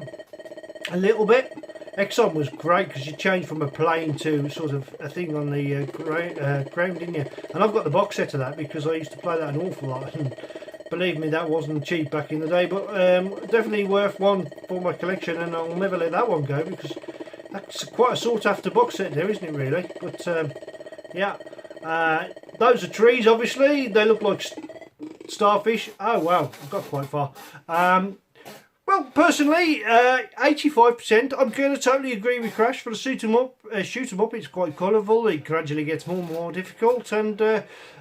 a little bit. Exxon was great because you changed from a plane to sort of a thing on the ground, didn't you? And I've got the box set of that because I used to play that an awful lot. And believe me, that wasn't cheap back in the day, but definitely worth one for my collection, and I'll never let that one go because that's quite a sought after box set there, isn't it, really? But yeah, those are trees, obviously. They look like starfish. Oh wow, I've got quite far. Well, personally, 85%. I'm going to totally agree with Crash for the shoot 'em up. It's quite colourful. It gradually gets more and more difficult and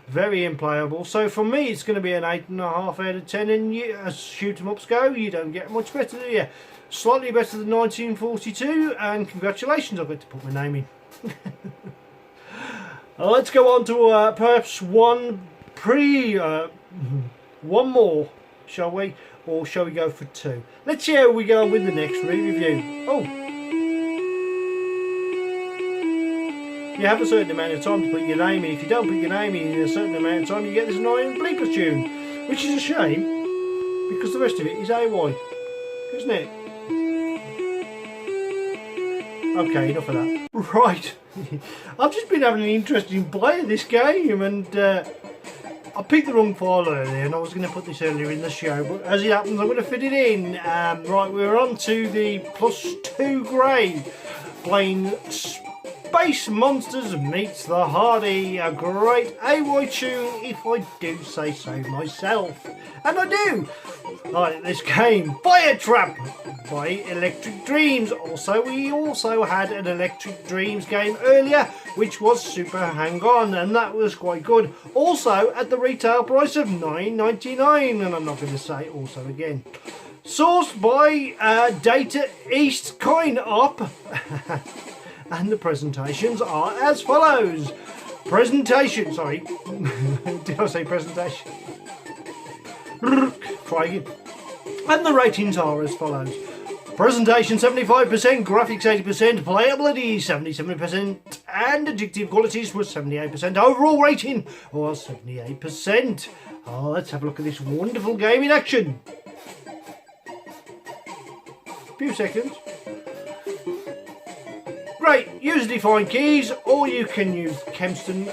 very unplayable. So for me, it's going to be an 8.5 out of 10. And as shoot 'em ups go, you don't get much better, do you? Slightly better than 1942, and congratulations, I've got to put my name in. Let's go on to perhaps one more shall we? Or shall we go for 2? Let's see how we go with the next re-review. Oh! You have a certain amount of time to put your name in. If you don't put your name in a certain amount of time, you get this annoying bleeper tune. Which is a shame, because the rest of it is AY. Isn't it? Okay, enough of that. Right. I've just been having an interesting play of this game, and I picked the wrong file earlier, and I was going to put this earlier in the show, but as it happens I'm going to fit it in. Right, we're on to the +2 grade, playing Space Monsters Meets the Hardy, a great AY tune if I do say so myself, and I do. Like this game, Fire Trap by Electric Dreams. We also had an Electric Dreams game earlier, which was Super Hang On, and that was quite good. Also at the retail price of $9.99, and I'm not going to say also again. Sourced by Data East Coin Op. And the presentations are as follows. Presentation, sorry. Did I say presentation? Try again. And the ratings are as follows. Presentation 75%, graphics 80%, playability 77%, and addictive qualities was 78%. Overall rating was 78%. Oh, let's have a look at this wonderful game in action. Few seconds. Great, user-defined keys, or you can use Kempston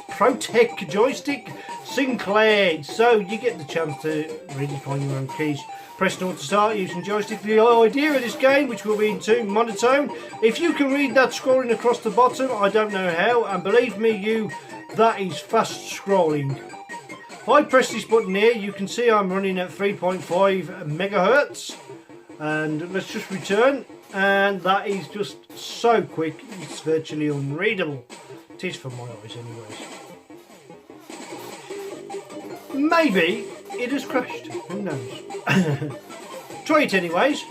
Protec joystick, Sinclair, so you get the chance to redefine your own keys. Press 0 to start using joystick. The idea of this game, which will be in tune monotone, if you can read that scrolling across the bottom, I don't know how, and believe me that is fast scrolling. If I press this button here, you can see I'm running at 3.5 megahertz, and let's just return. And that is just so quick, it's virtually unreadable. It is for my eyes anyways. Maybe it has crashed, who knows. Try it anyways.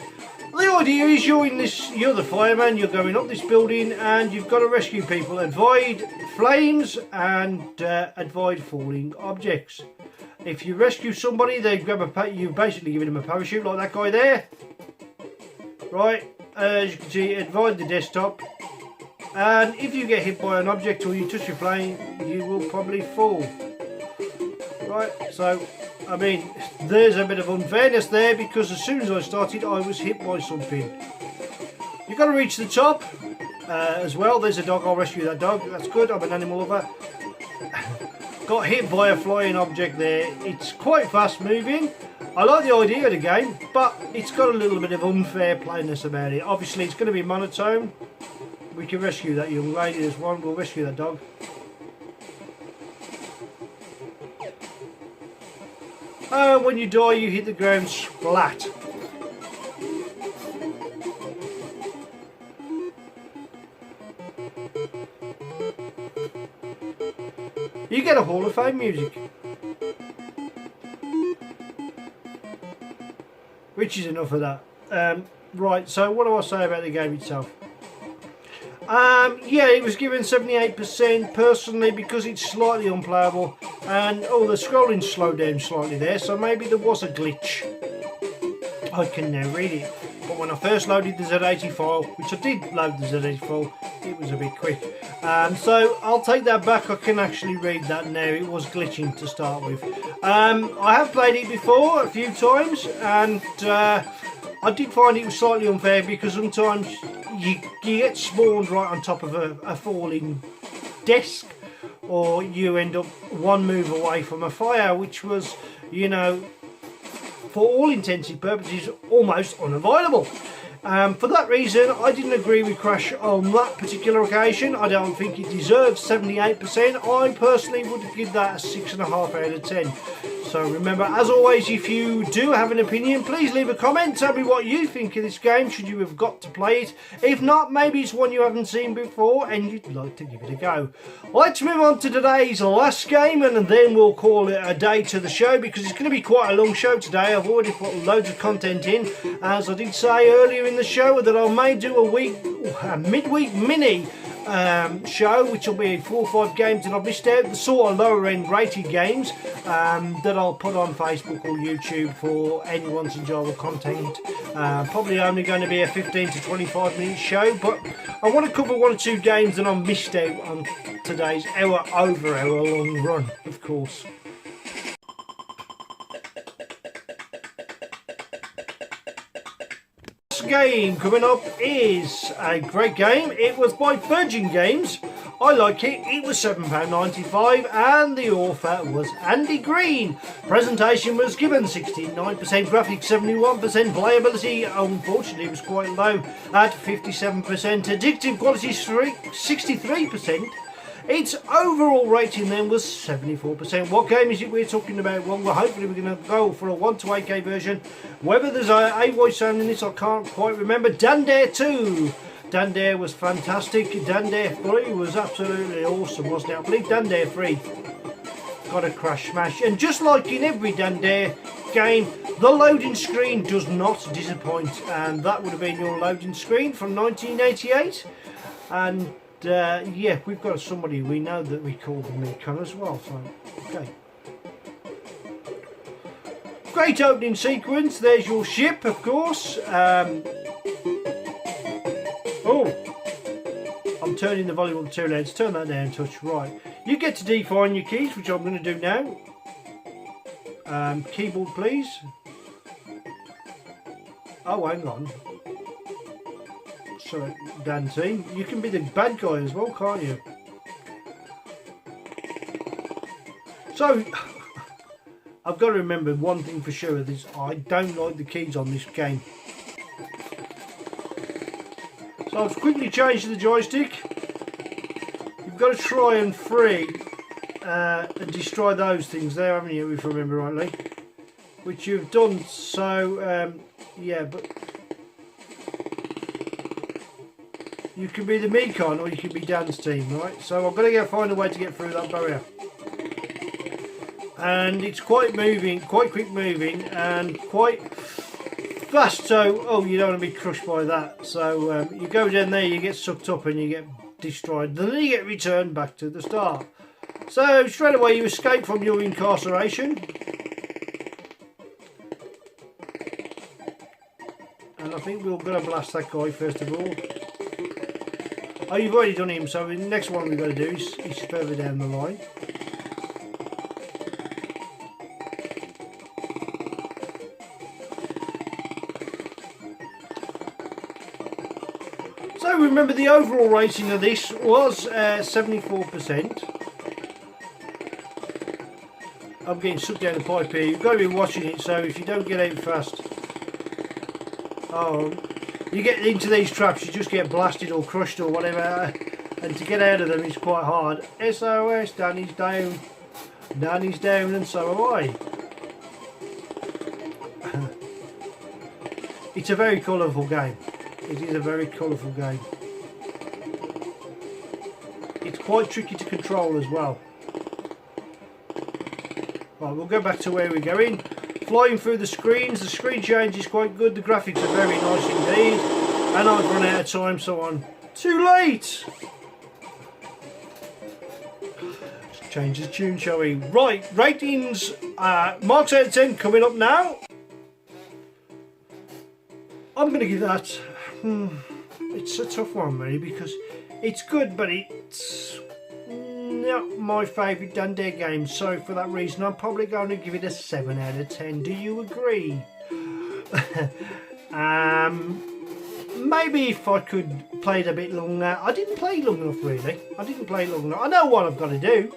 The idea is you're the fireman, you're going up this building and you've got to rescue people, avoid flames and avoid falling objects. If you rescue somebody, they grab you basically giving them a parachute like that guy there. Right. As you can see, avoid the desktop, and if you get hit by an object or you touch your plane, you will probably fall. Right, so I mean, there's a bit of unfairness there, because as soon as I started I was hit by something. You've got to reach the top as well. There's a dog, I'll rescue that dog, that's good, I'm an animal lover. Got hit by a flying object there. It's quite fast moving. I like the idea of the game, but it's got a little bit of unfair plainness about it. Obviously it's going to be monotone. We can rescue that young lady, there's one, we'll rescue that dog. And when you die you hit the ground splat. You get a Hall of Fame music. Which is enough of that. Right, so what do I say about the game itself? Yeah, it was given 78% personally because it's slightly unplayable, and the scrolling slowed down slightly there, so maybe there was a glitch. I can now read it, but when I first loaded the Z80 file, which I did load the Z80 file, it was a bit quick. So I'll take that back, I can actually read that now. It was glitching to start with. I have played it before a few times, and I did find it was slightly unfair because sometimes you get spawned right on top of a falling desk, or you end up one move away from a fire, which was, you know, for all intents and purposes almost unavoidable. For that reason I didn't agree with Crash on that particular occasion. I don't think it deserves 78%. I personally would give that a 6.5 out of 10. So remember, as always, if you do have an opinion, please leave a comment. Tell me what you think of this game, should you have got to play it. If not, maybe it's one you haven't seen before and you'd like to give it a go. Let's move on to today's last game, and then we'll call it a day to the show, because it's going to be quite a long show today. I've already put loads of content in. As I did say earlier in the show, that I may do a midweek mini show, which will be 4 or 5 games that I've missed out, the sort of lower end rated games that I'll put on Facebook or YouTube for anyone to enjoy the content. Probably only going to be a 15 to 25 minute show, but I want to cover 1 or 2 games that I missed out on today's over hour long run, of course. Game coming up is a great game. It was by Virgin Games. I like it. It was £7.95 and the author was Andy Green. Presentation was given 69%, graphics 71%, playability unfortunately was quite low at 57%, addictive quality 63%. Its overall rating then was 74%. What game is it we're talking about? Well, hopefully we're going to go for a 1 to 8K version. Whether there's a voice sound in this, I can't quite remember. Dan Dare 2. Dan Dare was fantastic. Dan Dare 3 was absolutely awesome, wasn't it? I believe Dan Dare 3 got a crash smash. And just like in every Dan Dare game, the loading screen does not disappoint. And that would have been your loading screen from 1988. And yeah, we've got somebody we know that we call the Mekon as well, so okay. Great opening sequence. There's your ship, of course. Oh, I'm turning the volume up too loud. Turn that down a touch. Right, you get to define your keys, which I'm going to do now. Keyboard, please. Oh, hang on. Sorry, Dan team. You can be the bad guy as well, can't you? So, I've got to remember one thing for sure. I don't like the keys on this game. So I've quickly changed the joystick. You've got to try and free and destroy those things there, haven't you, if I remember rightly? Which you've done, so yeah, but you can be the Mekon or you can be Dan's team, right? So I've got to find a way to get through that barrier. And it's quite moving, quite quick moving and quite fast, so oh, you don't want to be crushed by that. So you go down there, you get sucked up and you get destroyed, then you get returned back to the start. So straight away you escape from your incarceration. And I think we're going to blast that guy first of all. Oh, you've already done him, so the next one we've got to do is further down the line. So remember the overall rating of this was 74%. I'm getting sucked down the pipe here. You've got to be watching it, so if you don't get out fast, oh, you get into these traps, you just get blasted or crushed or whatever, and to get out of them is quite hard. SOS, Danny's down. Danny's down and so am I. It's a very colourful game. It is a very colourful game. It's quite tricky to control as well. Right, we'll go back to where we're going. Flying through the screens, the screen change is quite good, the graphics are very nice indeed, and I've run out of time, so I'm too late. Let's change the tune, shall we? Right, ratings, marks out of 10 coming up now. I'm going to give that, it's a tough one really, because it's good, but it's not my favourite Dan Dare game, so for that reason I'm probably going to give it a 7 out of 10. Do you agree? Maybe if I could play it a bit longer. I didn't play long enough really. I didn't play long enough. I know what I've got to do.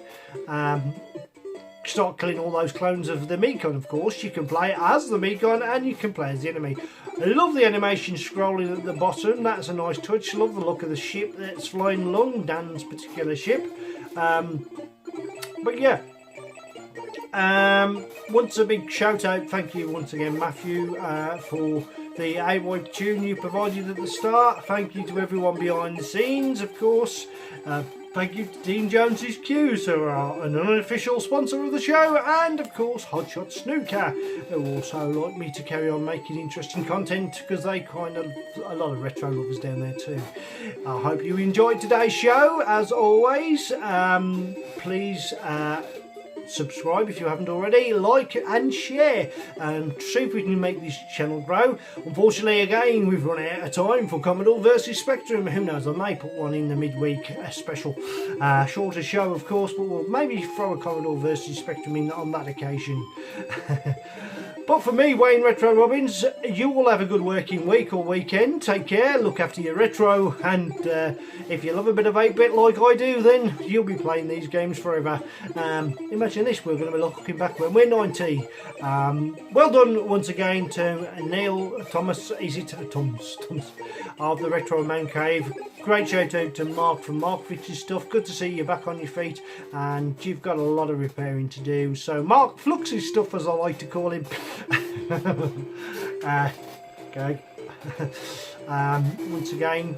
Start killing all those clones of the Mekon, of course. You can play as the Mekon and you can play as the enemy. I love the animation scrolling at the bottom. That's a nice touch. Love the look of the ship that's flying along, Dan's particular ship. But yeah, once a big shout out, thank you once again Matthew for the AWIPE tune you provided at the start. Thank you to everyone behind the scenes, of course, Thank you to Dean Jones's Cues, who are an unofficial sponsor of the show, and of course Hotshot Snooker, who also like me to carry on making interesting content because they kind of a lot of retro lovers down there too. I hope you enjoyed today's show. As always, please subscribe if you haven't already, like and share, and see if we can make this channel grow. Unfortunately, again, we've run out of time for Commodore versus Spectrum. Who knows, I may put one in the midweek, a special shorter show of course, but we'll maybe throw a Commodore versus Spectrum in on that occasion. But for me, Wayne Retro Robbins, you all have a good working week or weekend. Take care, look after your retro, and if you love a bit of 8-bit like I do, then you'll be playing these games forever. Imagine this, we're going to be looking back when we're 90. Well done once again to Neil Thomas, of the Retro Man Cave. Great shout out to Mark from Mark Fixes Stuff. Good to see you back on your feet, and you've got a lot of repairing to do. So Mark Flux's Stuff, as I like to call him. Okay. Once again,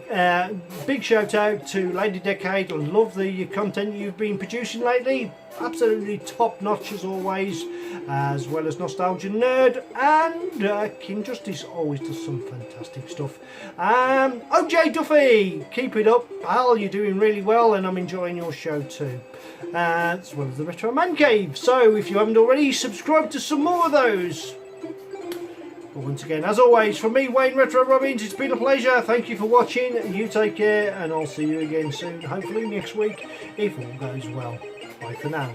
big shout out to Lady Decade. I love the content you've been producing lately. Absolutely top notch as always, as well as Nostalgia Nerd, and King Justice always does some fantastic stuff. OJ Duffy, keep it up, pal, you're doing really well, and I'm enjoying your show too, as well as the Retro Man Cave. So if you haven't already, subscribe to some more of those. But once again, as always, from me, Wayne Retro Robbins, it's been a pleasure. Thank you for watching. You take care, and I'll see you again soon, hopefully next week, if all goes well. Bye for now.